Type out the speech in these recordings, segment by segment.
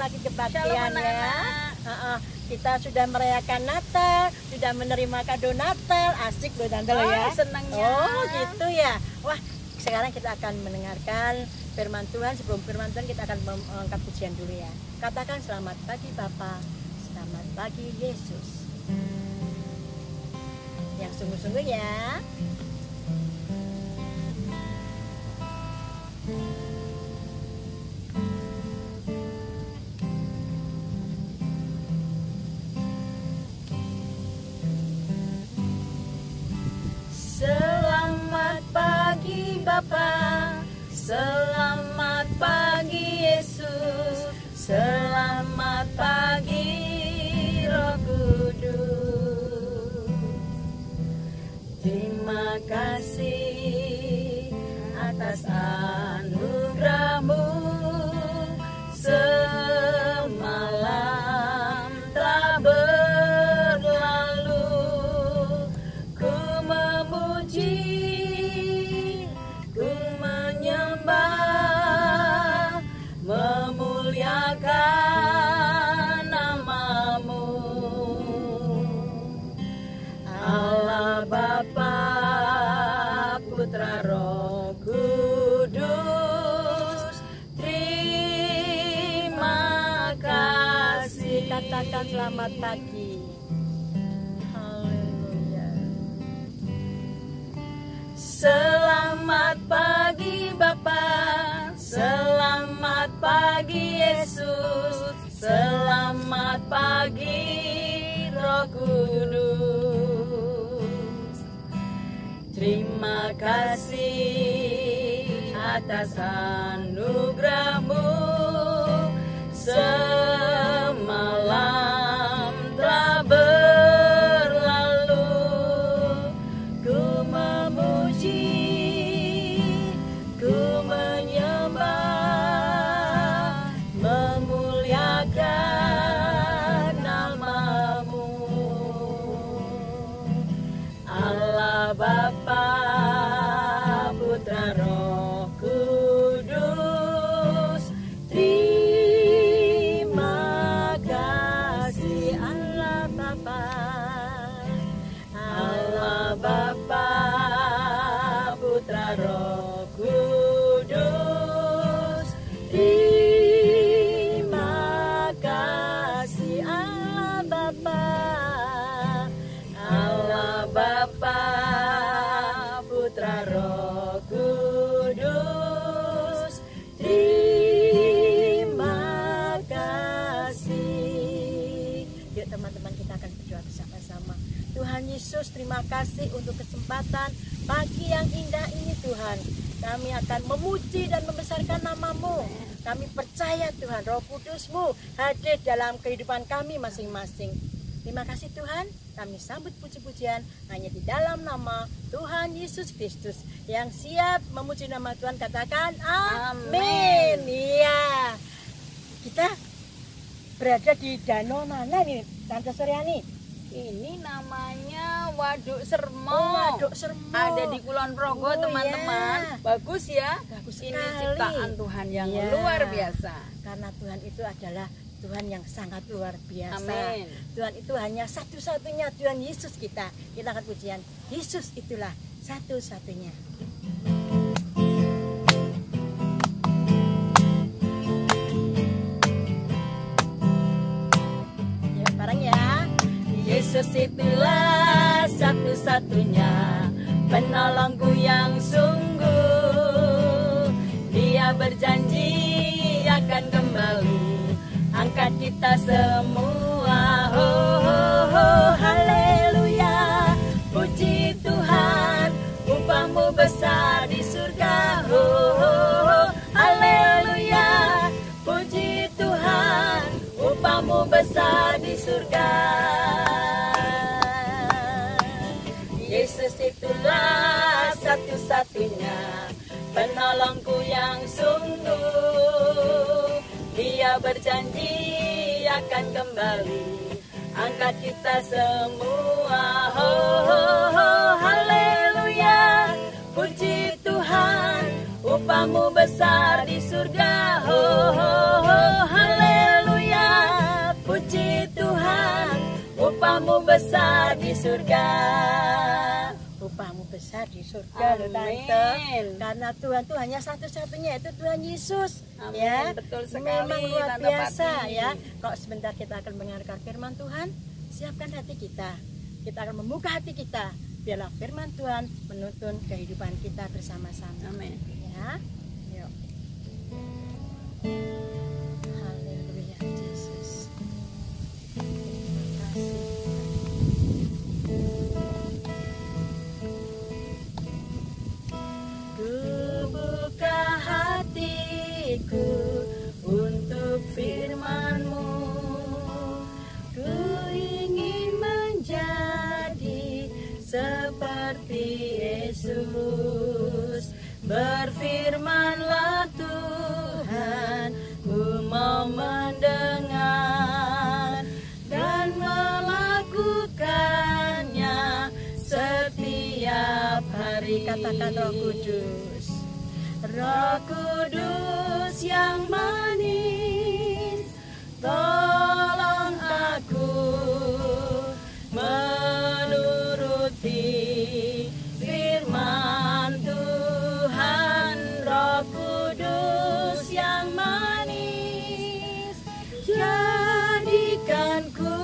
pagi kebaktiannya. Kita sudah merayakan Natal, sudah menerima kado Natal, asik loh tante lo ya. Senangnya. Oh gitu ya. Wah, sekarang kita akan mendengarkan firman Tuhan. Sebelum firman Tuhan kita akan mengangkat pujian dulu ya. Katakan selamat pagi Bapa, selamat pagi Yesus. Yang sungguh-sungguh ya. Selamat pagi Bapa, selamat pagi Yesus, selamat pagi Roh Kudus. Terima kasih atas anugerah-Mu, semalam telah berlalu. Ku memuji, ku menyembah, memuliakan nama-Mu. Allah Bapa, Putra, Roh Kudus, terima kasih. Katakan selamat pagi. Haleluya. Selamat pagi Bapa, selamat pagi Yesus, selamat pagi Roh Kudus. Terima kasih atas anugerah-Mu, semalam telah berlalu. Ku memuji, ku menyembah, memuliakan nama-Mu. Allah Bapa, Putra, Roh Kudus, terima kasih. Allah Bapa, Allah Bapa, Putra, Roh Kudus, terima kasih. Allah Bapa, Allah Bapa, Putra, Roh Kudus, terima kasih. Yuk teman-teman, kita akan berdoa bersama-sama. Tuhan Yesus, terima kasih untuk kesempatan pagi yang indah ini Tuhan. Kami akan memuji dan membesarkan nama-Mu. Kami percaya Tuhan, Roh Kudus-Mu hadir dalam kehidupan kami masing-masing. Terima kasih Tuhan, kami sambut puji-pujian hanya di dalam nama Tuhan Yesus Kristus. Yang siap memuji nama Tuhan katakan amin. Iya. Kita berada di danau mana nih Tante Suryani? Ini namanya Waduk Sermo. Oh, Waduk Sermo. Ada di Kulon Progo, teman-teman. Iya. Bagus ya. Bagus Ini sekali. ciptaan Tuhan yang Iya. luar biasa. Karena Tuhan itu adalah Tuhan yang sangat luar biasa. Amin. Tuhan itu hanya satu-satunya Tuhan Yesus kita. Kita akan pujian. Yesus itulah satu-satunya. Ya, bareng ya. Yesus itulah satu-satunya penolongku yang sungguh. Dia berjanji akan kembali angkat kita semua. Oh, oh, oh, haleluya. Puji Tuhan, upah-Mu besar di surga. Oh, oh, oh, haleluya. Puji Tuhan, upah-Mu besar di surga. Yesus itulah satu-satunya penolongku yang sungguh. Dia berjanji akan kembali angkat kita semua. Oh, oh, oh, haleluya. Puji Tuhan, upah-Mu besar di surga. Oh, oh, oh, haleluya. besar di surga. Upahmu besar di surga loh Tante. Karena Tuhan itu hanya satu-satunya, yaitu Tuhan Yesus. Amin. Ya, Betul sekali, memang luar Tante biasa Pati. ya. Kok sebentar kita akan mendengarkan firman Tuhan, siapkan hati kita. Kita akan membuka hati kita. Biarlah firman Tuhan menuntun kehidupan kita bersama-sama. Amin. Ya, yuk. Haleluya Yesus. Terima kasih. Ku buka hatiku untuk firman-Mu. Ku ingin menjadi seperti Yesus. Berfirmanlah Tuhan, ku mau mendengar dan melakukannya setiap hari. Katakan Roh Kudus. Roh Kudus yang manis, tolong aku menuruti firman Tuhan. Roh Kudus yang manis, jadikanku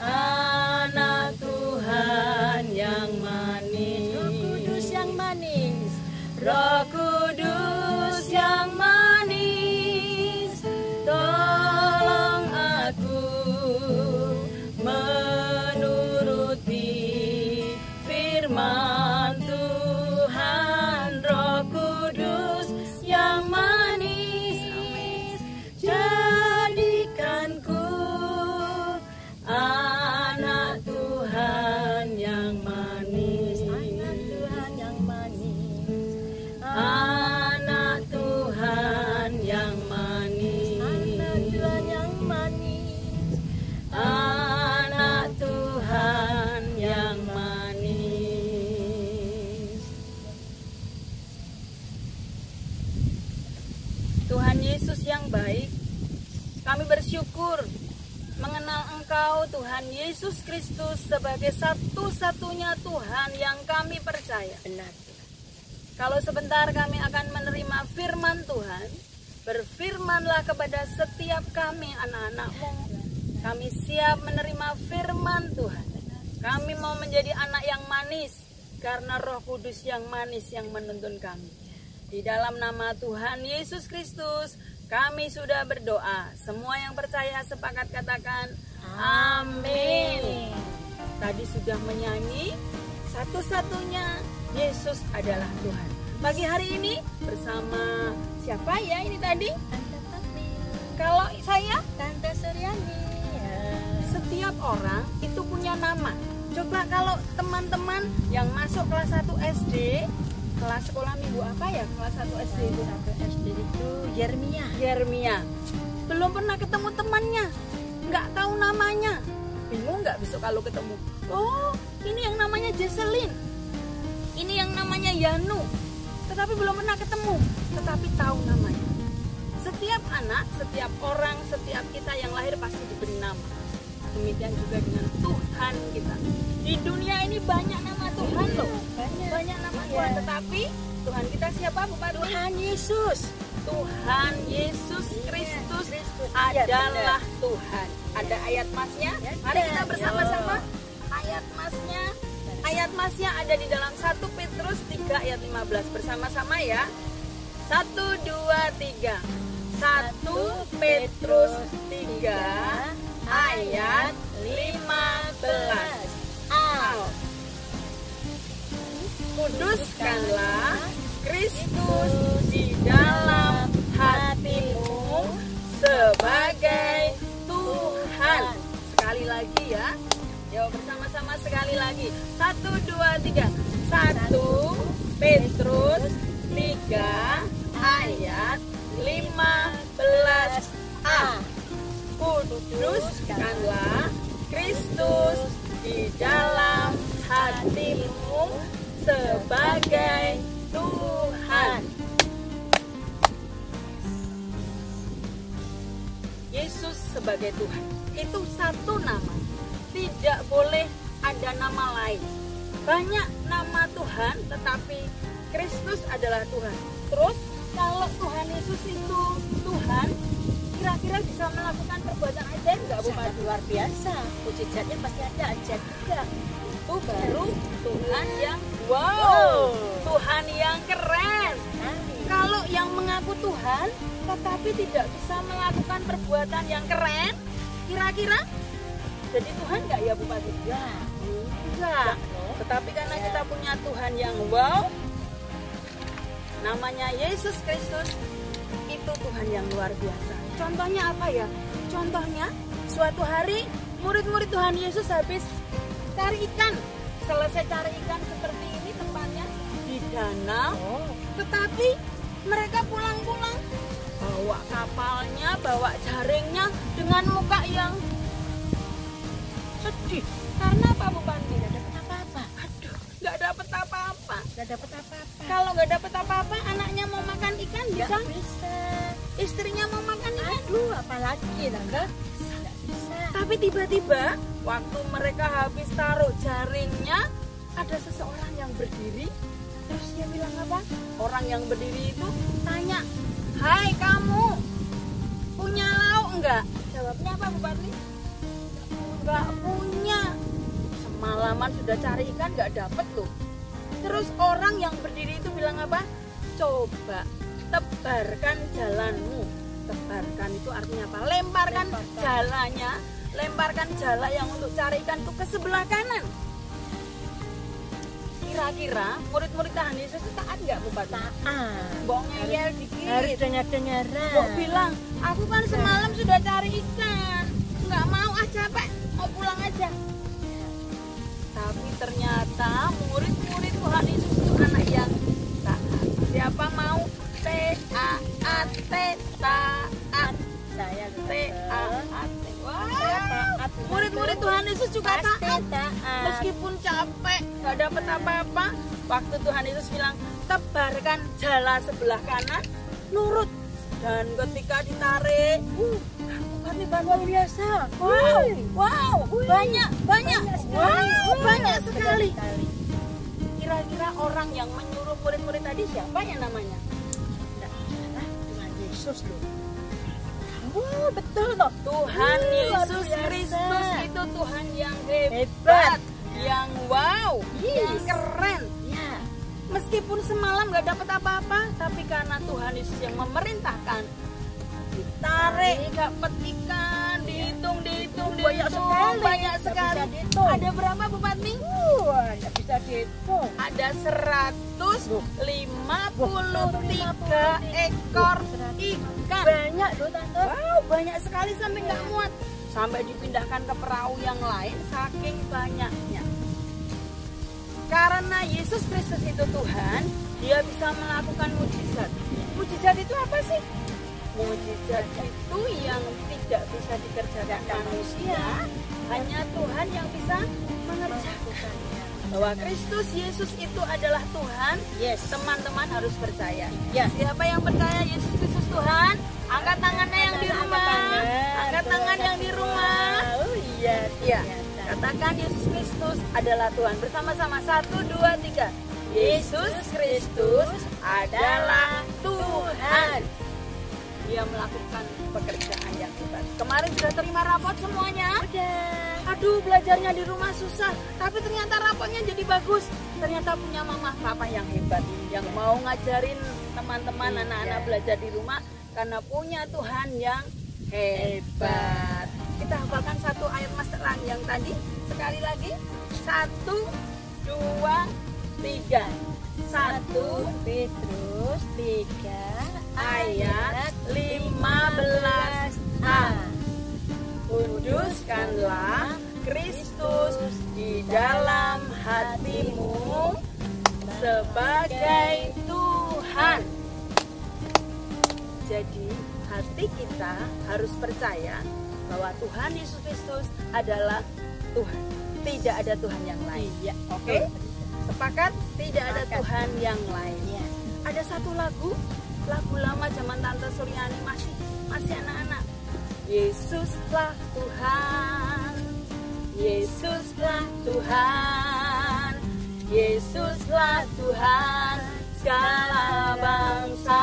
anak Tuhan yang manis. Roh Kudus yang manis, Roh Kudus yang manis, tolong aku menuruti firman Tuhan. Roh Kudus yang manis, jadikanku anak Tuhan yang manis. Anak Tuhan yang manis, anak Tuhan yang manis, anak Tuhan yang manis, anak Tuhan yang manis. Tuhan Yesus yang baik, kami bersyukur mengenal Engkau Tuhan Yesus Kristus sebagai satu-satunya Tuhan yang kami percaya. Benar. Kalau sebentar kami akan menerima firman Tuhan, berfirmanlah kepada setiap kami anak-anak-Mu. Kami siap menerima firman Tuhan. Kami mau menjadi anak yang manis karena Roh Kudus yang manis yang menuntun kami. Di dalam nama Tuhan Yesus Kristus, kami sudah berdoa. Semua yang percaya sepakat katakan amin. Tadi sudah menyanyi, satu-satunya Yesus adalah Tuhan. Pagi hari ini bersama siapa ya ini tadi? Tante Pati, Kalau saya, Tante Suryani. setiap orang itu punya nama. Coba kalau teman-teman yang masuk kelas 1 SD, kelas sekolah minggu apa ya? Kelas 1 SD itu Satu SD itu Yeremia. Yeremia. Belum pernah ketemu temannya, nggak tahu namanya. Bingung nggak besok kalau ketemu? Oh, ini yang namanya Jesselyn, ini yang namanya Yanu. Tetapi belum pernah ketemu, tetapi tahu namanya. Setiap anak, setiap orang, setiap kita yang lahir pasti diberi nama. Demikian juga dengan Tuhan kita. Di dunia ini banyak nama Tuhan loh, banyak nama Tuhan. Tetapi Tuhan kita siapa, Bu Pati? Tuhan Yesus. Tuhan Yesus Kristus Iya, adalah Tuhan. Ada ayat masnya? Mari kita bersama-sama. Ayat masnya. Ayat masnya ada di dalam 1 Petrus 3 ayat 15. Bersama-sama ya. 1, 2, 3. 1 Petrus 3 ayat 15. Kuduskanlah Kristus di dalam hatimu sebagai Tuhan. Sekali lagi ya. Yuk bersama-sama sekali lagi. 1, 2, 3. 1 Petrus 3 ayat 15a. Kuduskanlah Kristus di dalam hatimu sebagai Tuhan. Yesus sebagai Tuhan itu satu nama. tidak boleh ada nama lain. Banyak nama Tuhan, tetapi Kristus adalah Tuhan. Terus kalau Tuhan Yesus itu Tuhan, kira-kira bisa melakukan perbuatan ajaib nggak Bu Sangat Madu? luar biasa. Mujizatnya pasti ada ajaib juga. Itu baru Tuhan yang wow, Tuhan yang keren. Kalau yang mengaku Tuhan tetapi tidak bisa melakukan perbuatan yang keren, kira-kira jadi Tuhan nggak ya Bu Madu? Ya, Enggak. Tetapi karena kita punya Tuhan yang wow, namanya Yesus Kristus, itu Tuhan yang luar biasa. Contohnya apa ya? Contohnya suatu hari murid-murid Tuhan Yesus habis cari ikan. Selesai cari ikan seperti ini tempatnya di danau. Tetapi mereka pulang-pulang bawa kapalnya, bawa jaringnya dengan muka yang sedih. Karena apa Bu Panti? nggak dapat apa-apa. Aduh, nggak dapet apa-apa. Nggak dapat apa-apa. Kalau nggak dapet apa-apa, anaknya mau makan ikan bisa, Nggak bisa. istrinya mau makan ikan. Aduh, apalagi tangga? Nggak bisa. Tapi tiba-tiba waktu mereka habis taruh jaringnya, ada seseorang yang berdiri. Terus dia bilang apa? Orang yang berdiri itu tanya, "Hai kamu, punya lauk enggak?" Jawabnya apa Bu Patli? Enggak punya. Semalaman sudah cari ikan nggak dapet loh. Terus orang yang berdiri itu bilang apa? Coba tebarkan jalanmu. Tebarkan itu artinya apa? Lemparkan jalannya, lemparkan jala yang untuk cari ikan itu ke sebelah kanan. Kira-kira murid-murid Tuhan Yesus itu taat nggak Bu Patli? Taat. Mbok ngeyel dikit. Harus dengar-dengaran. Mbok bilang, aku kan semalam sudah cari ikan, nggak mau capek, mau pulang aja. Tapi ternyata murid-murid Tuhan Yesus itu anak yang taat. Siapa mau T-A-A-T, taat. Saya T-A-A-T. Wah, taat. murid-murid Tuhan Yesus juga Pasti taat. taat. Meskipun capek, nggak dapat apa-apa, waktu Tuhan Yesus bilang tebarkan jala sebelah kanan, nurut. Dan ketika ditarik, luar biasa. wow, banyak, banyak sekali. Kira-kira orang yang menyuruh murid-murid tadi siapa ya namanya? Nggak salah, Tuhan Yesus loh. Betul loh. Tuhan Luar Yesus biasa. Kristus itu Tuhan yang hebat, yang wow, yang keren. Ya. Meskipun semalam nggak dapat apa-apa, tapi karena Tuhan Yesus yang memerintahkan, ditarik, dapat ikan, dihitung, banyak sekali. Ada berapa Bu Patmi? Nggak bisa dihitung. Ada 153 ekor ikan. Banyak loh Tante. Wow, banyak sekali sampai nggak muat. Sampai dipindahkan ke perahu yang lain saking banyaknya. Karena Yesus Kristus itu Tuhan, dia bisa melakukan mujizat. Mujizat itu apa sih? Mujizat itu yang tidak bisa dikerjakan manusia, hanya Tuhan yang bisa mengerjakannya. Bahwa Kristus Yesus itu adalah Tuhan, Yes. teman-teman harus percaya. Ya. Siapa yang percaya Yesus Kristus Tuhan? Angkat tangannya yang di rumah. Angkat tangan yang di rumah. Oh iya. Ya, katakan Yesus Kristus adalah Tuhan. Bersama-sama 1, 2, 3. Yesus Kristus adalah Tuhan. Dia melakukan pekerjaan yang hebat. Kemarin sudah terima rapot semuanya? Udah. Aduh, belajarnya di rumah susah, tapi ternyata rapotnya jadi bagus. Ternyata punya mama papa yang hebat, yang mau ngajarin teman-teman anak-anak belajar di rumah karena punya Tuhan yang hebat. Kita hafalkan satu ayat Mas Terang yang tadi. Sekali lagi. 1, 2, 3. 1 Petrus 3 ayat 15a. Kuduskanlah Kristus di dalam hatimu sebagai Tuhan. Jadi hati kita harus percaya bahwa Tuhan Yesus Kristus adalah Tuhan. Tidak ada Tuhan yang lain. Ya, Oke? Sepakat? Tidak ada Sepakat. Tuhan yang lain. Ya. Ada satu lagu lama zaman Tante Suryani masih anak-anak. Yesuslah Tuhan Yesuslah Tuhan, Yesuslah Tuhan segala bangsa.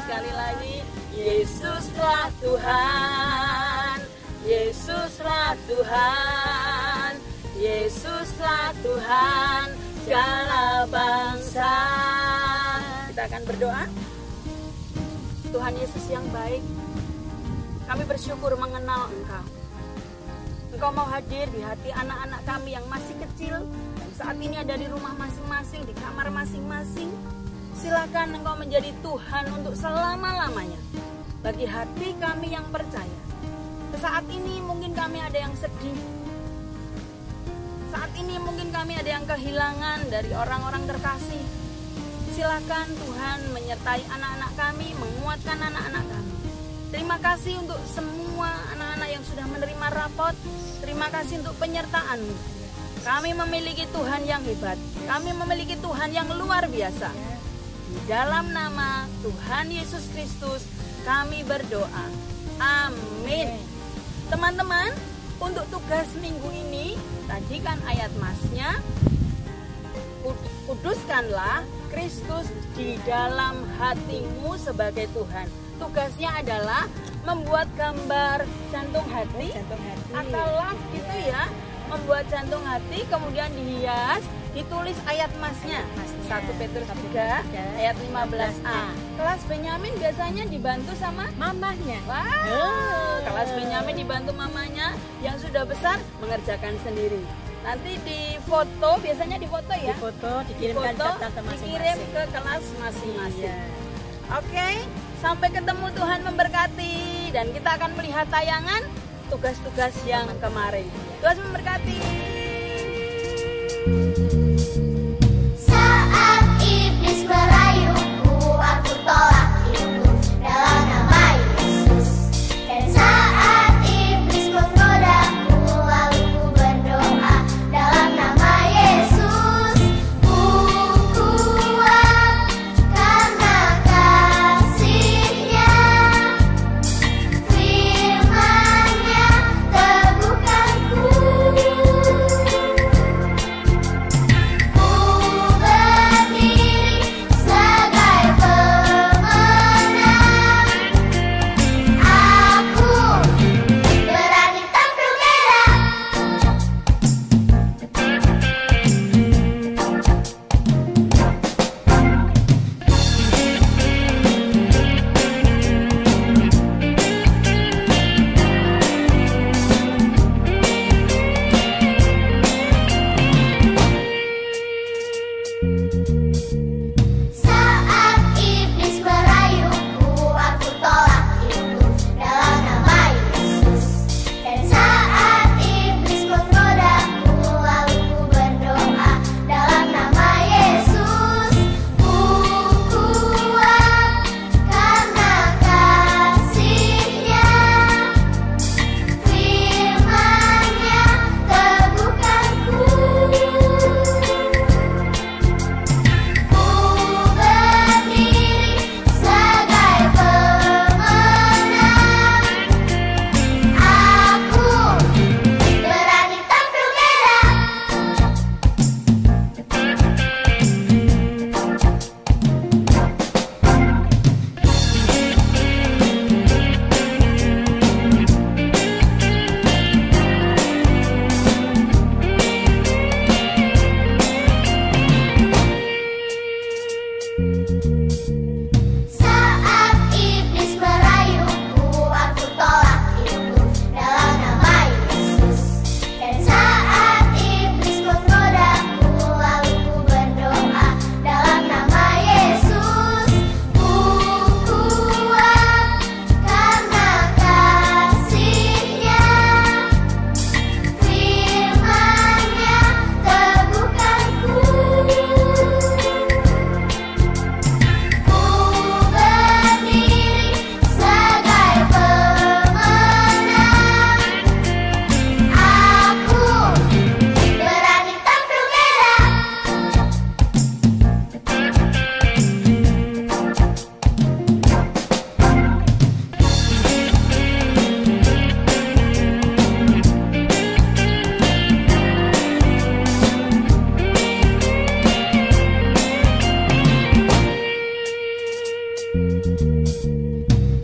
Sekali lagi, Yesuslah Tuhan, Yesuslah Tuhan, Yesuslah Tuhan segala bangsa. Kita akan berdoa. Tuhan Yesus yang baik, kami bersyukur mengenal Engkau. Engkau mau hadir di hati anak-anak kami yang masih kecil, yang saat ini ada di rumah masing-masing, di kamar masing-masing. Silakan Engkau menjadi Tuhan untuk selama-lamanya bagi hati kami yang percaya. Saat ini mungkin kami ada yang sedih. Saat ini mungkin kami ada yang kehilangan dari orang-orang terkasih. Silakan Tuhan menyertai anak-anak kami, menguatkan anak-anak kami. Terima kasih untuk semua anak-anak yang sudah menerima rapot. Terima kasih untuk penyertaan-Mu. Kami memiliki Tuhan yang hebat. Kami memiliki Tuhan yang luar biasa. Di dalam nama Tuhan Yesus Kristus kami berdoa. Amin. Teman-teman, untuk tugas minggu ini, tadi kan ayat masnya, kuduskanlah Kristus di dalam hatimu sebagai Tuhan. Tugasnya adalah membuat gambar jantung hati, atau love gitu ya, membuat jantung hati, kemudian dihias, ditulis ayat masnya, 1 Petrus 3 ayat 15a. Kelas Benyamin biasanya dibantu sama mamahnya. Wow, kelas Benyamin dibantu mamanya, yang sudah besar mengerjakan sendiri. Nanti di foto, biasanya di foto ya, dikirimkan dikirim ke kelas masing-masing. Oke, sampai ketemu, Tuhan memberkati, dan kita akan melihat tayangan tugas-tugas yang kemarin. Tuhan memberkati. Saat iblis merayuku, aku tolak itu dalam nama Yesus. Dan saat iblis menggodaku, lalu ku berdoa dalam nama Yesus. Ku kuat karena kasih-Nya, firman-Nya teguhkanku. Ku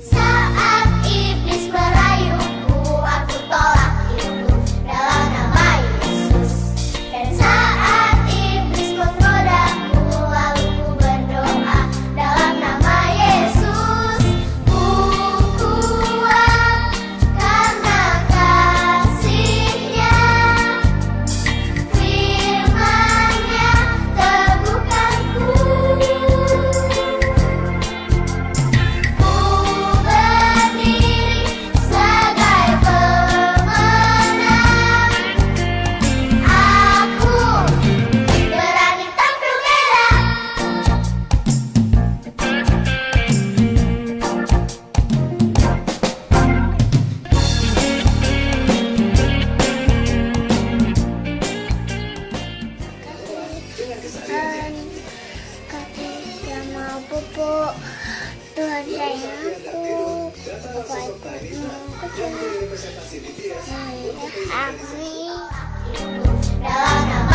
Saat iblis merayuku, aku tolak itu dalam nama Yesus. Dan saat iblis menggodaku, lalu ku berdoa dalam nama Yesus. Ku kuat karena kasih-Nya, firman-Nya teguhkanku. Ku berdiri sebagai pemenang. Aku berani tampil merah. Ketika mau pupuk, Tuhan sayang aku. Apa itu aku? Amin. Dalam nama